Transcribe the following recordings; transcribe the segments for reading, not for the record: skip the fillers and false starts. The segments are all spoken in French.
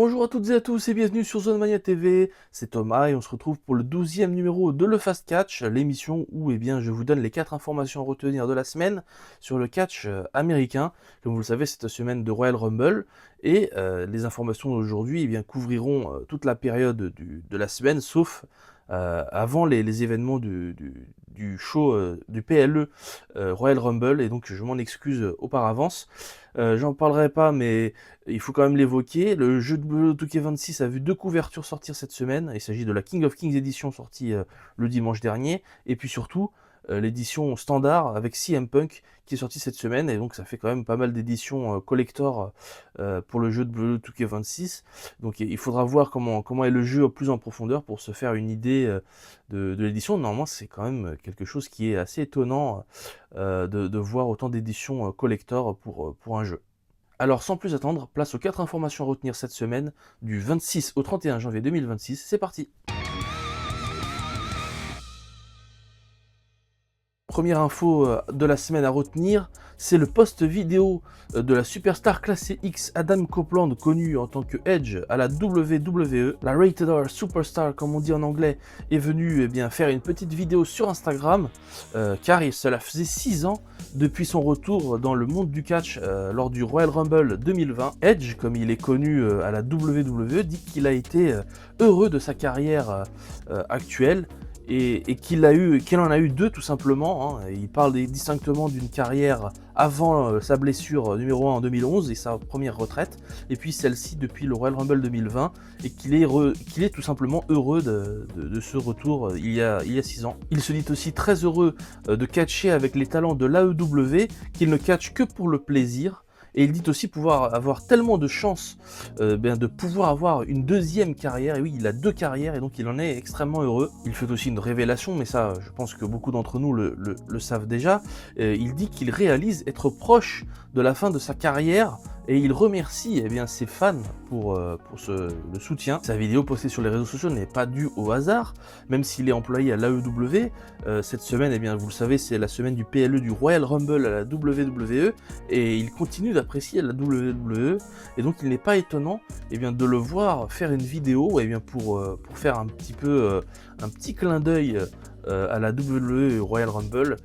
Bonjour à toutes et à tous et bienvenue sur Zone Mania TV, c'est Thomas et on se retrouve pour le 12e numéro de Le Fast Catch, l'émission où je vous donne les 4 informations à retenir de la semaine sur le catch américain. Comme vous le savez, c'est la semaine de Royal Rumble et les informations d'aujourd'hui couvriront toute la période de la semaine sauf avant les événements du show du PLE Royal Rumble, et donc je m'en excuse auparavant. J'en parlerai pas, mais il faut quand même l'évoquer. Le jeu de 2K26 a vu 2 couvertures sortir cette semaine. Il s'agit de la King of Kings Edition sortie le dimanche dernier, et puis surtout l'édition standard avec CM Punk qui est sortie cette semaine, et donc ça fait quand même pas mal d'éditions collector pour le jeu de 2K26. Donc il faudra voir comment est le jeu plus en profondeur pour se faire une idée de l'édition. Normalement, c'est quand même quelque chose qui est assez étonnant de voir autant d'éditions collector pour un jeu. Alors sans plus attendre, place aux 4 informations à retenir cette semaine, du 26 au 31 janvier 2026, c'est parti. Première info de la semaine à retenir, c'est le post vidéo de la superstar classée X Adam Copeland, connu en tant que Edge à la WWE. La Rated R Superstar, comme on dit en anglais, est venue faire une petite vidéo sur Instagram, car cela faisait 6 ans depuis son retour dans le monde du catch lors du Royal Rumble 2020. Edge, comme il est connu à la WWE, dit qu'il a été heureux de sa carrière actuelle, et qu'il en a eu 2 tout simplement. Il parle distinctement d'une carrière avant sa blessure numéro 1 en 2011 et sa première retraite, et puis celle-ci depuis le Royal Rumble 2020, et qu'il est tout simplement heureux de ce retour il y a 6 ans. Il se dit aussi très heureux de catcher avec les talents de l'AEW, qu'il ne catche que pour le plaisir. Et il dit aussi pouvoir avoir tellement de chance de pouvoir avoir une deuxième carrière. Et oui, il a 2 carrières et donc il en est extrêmement heureux. Il fait aussi une révélation, mais ça, je pense que beaucoup d'entre nous le savent déjà. Il dit qu'il réalise être proche de la fin de sa carrière, et il remercie ses fans pour le soutien. Sa vidéo postée sur les réseaux sociaux n'est pas due au hasard, même s'il est employé à l'AEW. Cette semaine, vous le savez, c'est la semaine du PLE du Royal Rumble à la WWE, et il continue d'apprécier la WWE, et donc il n'est pas étonnant de le voir faire une vidéo pour faire un petit clin d'œil à la WWE Royal Rumble,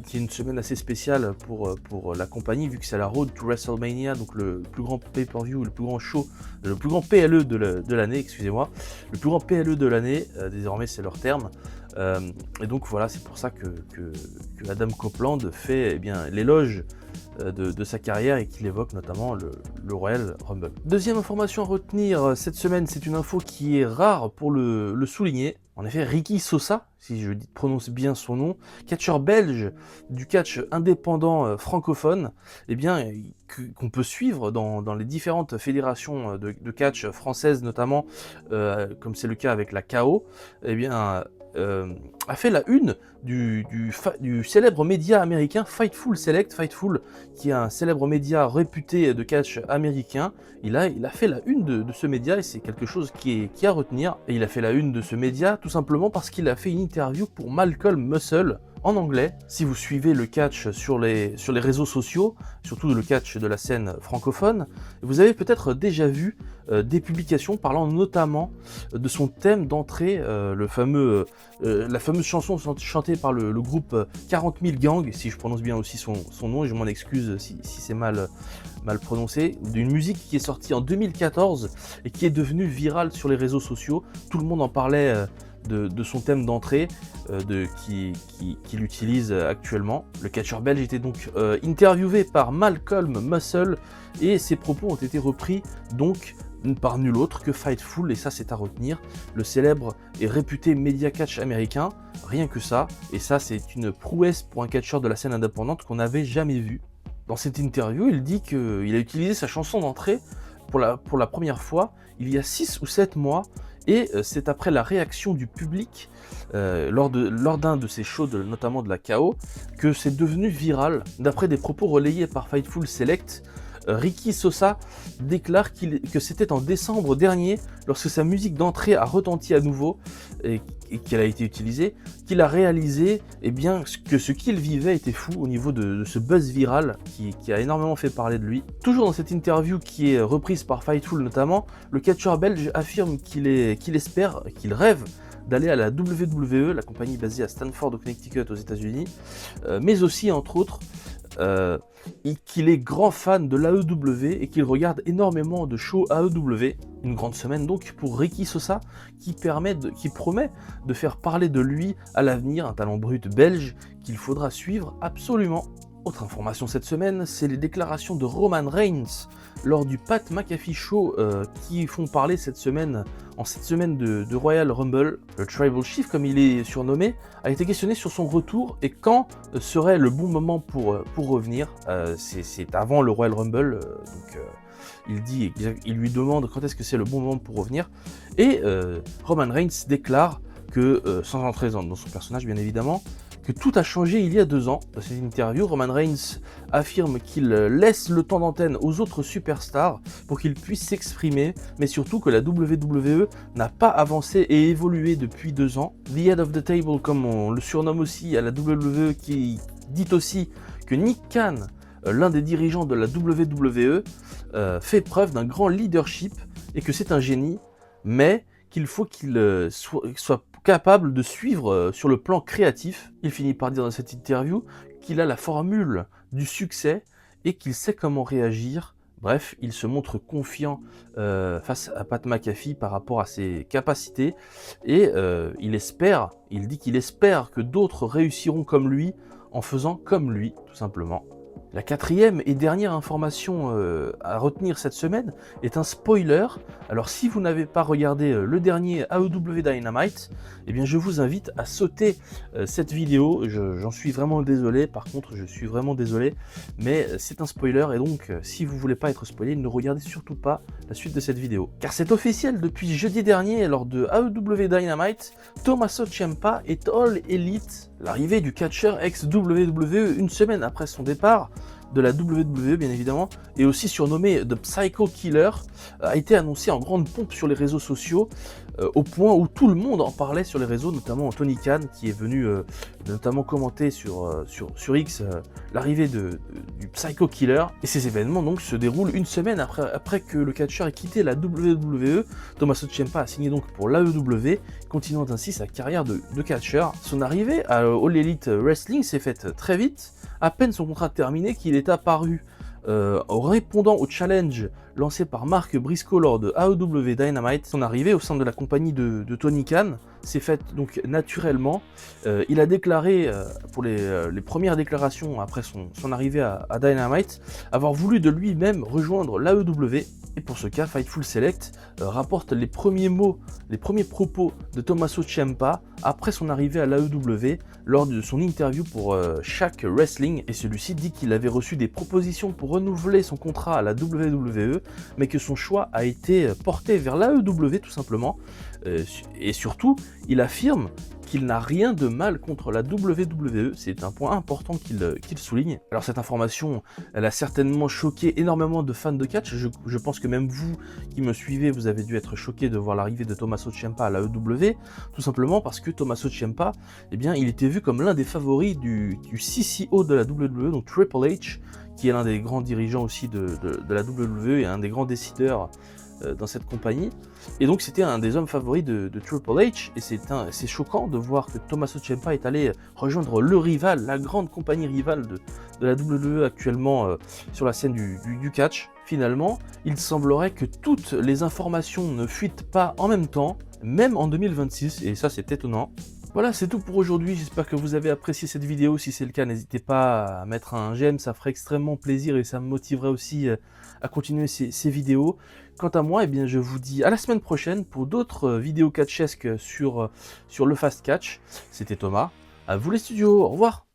qui est une semaine assez spéciale pour la compagnie, vu que c'est la road to WrestleMania, donc le plus grand pay-per-view, le plus grand show, le plus grand PLE de l'année, excusez-moi, le plus grand PLE de l'année, désormais c'est leur terme. Et donc voilà, c'est pour ça que Adam Copeland fait l'éloge de sa carrière, et qu'il évoque notamment le Royal Rumble. Deuxième information à retenir cette semaine, c'est une info qui est rare pour le souligner. En effet, Ricky Sosa, si je prononce bien son nom, catcheur belge du catch indépendant francophone, qu'on peut suivre dans les différentes fédérations de catch françaises notamment, comme c'est le cas avec la KO, a fait la une du célèbre média américain Fightful Select. Fightful, qui est un célèbre média réputé de catch américain, il a fait la une de ce média, et c'est quelque chose qui est à retenir. Et il a fait la une de ce média tout simplement parce qu'il a fait une interview pour Malcolm Muscle en anglais. Si vous suivez le catch sur les réseaux sociaux, surtout le catch de la scène francophone, vous avez peut-être déjà vu des publications parlant notamment de son thème d'entrée, la fameuse chanson chantée par le groupe 40 000 Gang, si je prononce bien aussi son nom, et je m'en excuse si c'est mal prononcé, d'une musique qui est sortie en 2014 et qui est devenue virale sur les réseaux sociaux. Tout le monde en parlait de son thème d'entrée qu'il utilise actuellement. Le catcheur belge était donc interviewé par Malcolm Muscle, et ses propos ont été repris donc par nul autre que Fightful, et ça c'est à retenir, le célèbre et réputé média catch américain. Rien que ça, et ça c'est une prouesse pour un catcheur de la scène indépendante qu'on n'avait jamais vu. Dans cette interview, il dit qu'il a utilisé sa chanson d'entrée pour la première fois il y a 6 ou 7 mois, et c'est après la réaction du public lors d'un de ces shows, notamment de la KO, que c'est devenu viral. D'après des propos relayés par Fightful Select, Ricky Sosa déclare que c'était en décembre dernier, lorsque sa musique d'entrée a retenti à nouveau et qu'elle a été utilisée, qu'il a réalisé que ce qu'il vivait était fou au niveau de ce buzz viral qui a énormément fait parler de lui. Toujours dans cette interview qui est reprise par Fightful notamment, le catcheur belge affirme qu'il espère, qu'il rêve d'aller à la WWE, la compagnie basée à Stanford au Connecticut aux États-Unis, mais aussi entre autres qu'il est grand fan de l'AEW et qu'il regarde énormément de shows AEW. Une grande semaine donc pour Ricky Sosa qui promet de faire parler de lui à l'avenir, un talent brut belge qu'il faudra suivre absolument. Autre information cette semaine, c'est les déclarations de Roman Reigns lors du Pat McAfee Show qui font parler cette semaine de Royal Rumble. Le Tribal Chief, comme il est surnommé, a été questionné sur son retour et quand serait le bon moment pour revenir. C'est avant le Royal Rumble, il lui demande quand est-ce que c'est le bon moment pour revenir. Et Roman Reigns déclare que, sans entrer dans son personnage bien évidemment, que tout a changé il y a 2 ans. Dans cette interview, Roman Reigns affirme qu'il laisse le temps d'antenne aux autres superstars pour qu'ils puissent s'exprimer, mais surtout que la WWE n'a pas avancé et évolué depuis 2 ans. The Head of the Table, comme on le surnomme aussi à la WWE, qui dit aussi que Nick Khan, l'un des dirigeants de la WWE, fait preuve d'un grand leadership et que c'est un génie, mais qu'il faut qu'il soit capable de suivre sur le plan créatif. Il finit par dire dans cette interview qu'il a la formule du succès et qu'il sait comment réagir. Bref, il se montre confiant face à Pat McAfee par rapport à ses capacités et il dit qu'il espère que d'autres réussiront comme lui en faisant comme lui, tout simplement. La 4e et dernière information à retenir cette semaine est un spoiler. Alors si vous n'avez pas regardé le dernier AEW Dynamite, eh bien je vous invite à sauter cette vidéo. J'en suis vraiment désolé, par contre je suis vraiment désolé, mais c'est un spoiler et donc si vous voulez pas être spoilé, ne regardez surtout pas la suite de cette vidéo. Car c'est officiel, depuis jeudi dernier lors de AEW Dynamite, Tommaso Ciampa est All Elite. L'arrivée du catcheur ex-WWE une semaine après son départ de la WWE bien évidemment, et aussi surnommé The Psycho Killer, a été annoncé en grande pompe sur les réseaux sociaux, au point où tout le monde en parlait sur les réseaux, notamment Tony Khan qui est venu notamment commenter sur X l'arrivée du Psycho Killer. Et ces événements donc se déroulent une semaine après que le catcheur ait quitté la WWE. Tommaso Ciampa a signé donc pour l'AEW, continuant ainsi sa carrière de catcheur. Son arrivée à All Elite Wrestling s'est faite très vite, à peine son contrat terminé qu'il est apparu en répondant au challenge lancé par Mark Briscoe lors de AEW Dynamite. Son arrivée au sein de la compagnie de Tony Khan s'est faite donc naturellement. Il a déclaré, pour les premières déclarations après son arrivée à Dynamite, avoir voulu de lui-même rejoindre l'AEW. Et pour ce cas, Fightful Select rapporte les premiers propos de Tommaso Ciampa après son arrivée à l'AEW lors de son interview pour Shaq Wrestling, et celui-ci dit qu'il avait reçu des propositions pour renouveler son contrat à la WWE, mais que son choix a été porté vers l'AEW tout simplement, et surtout, il affirme qu'il n'a rien de mal contre la WWE, c'est un point important qu'il souligne. Alors cette information, elle a certainement choqué énormément de fans de catch, je pense que même vous qui me suivez, vous avez dû être choqué de voir l'arrivée de Tommaso Ciampa à la AEW, tout simplement parce que Tommaso Ciampa, eh bien, il était vu comme l'un des favoris du CCO de la WWE, donc Triple H, qui est l'un des grands dirigeants aussi de la WWE et un des grands décideurs dans cette compagnie, et donc c'était un des hommes favoris de Triple H, et c'est choquant de voir que Tommaso Ciampa est allé rejoindre le rival, la grande compagnie rivale de la WWE actuellement sur la scène du catch. Finalement, il semblerait que toutes les informations ne fuitent pas en même temps, même en 2026, et ça c'est étonnant. Voilà, c'est tout pour aujourd'hui, j'espère que vous avez apprécié cette vidéo. Si c'est le cas, n'hésitez pas à mettre un j'aime, ça ferait extrêmement plaisir et ça me motiverait aussi à continuer ces vidéos. Quant à moi, eh bien, je vous dis à la semaine prochaine pour d'autres vidéos catchesques sur le Fast Catch. C'était Thomas, à vous les studios, au revoir.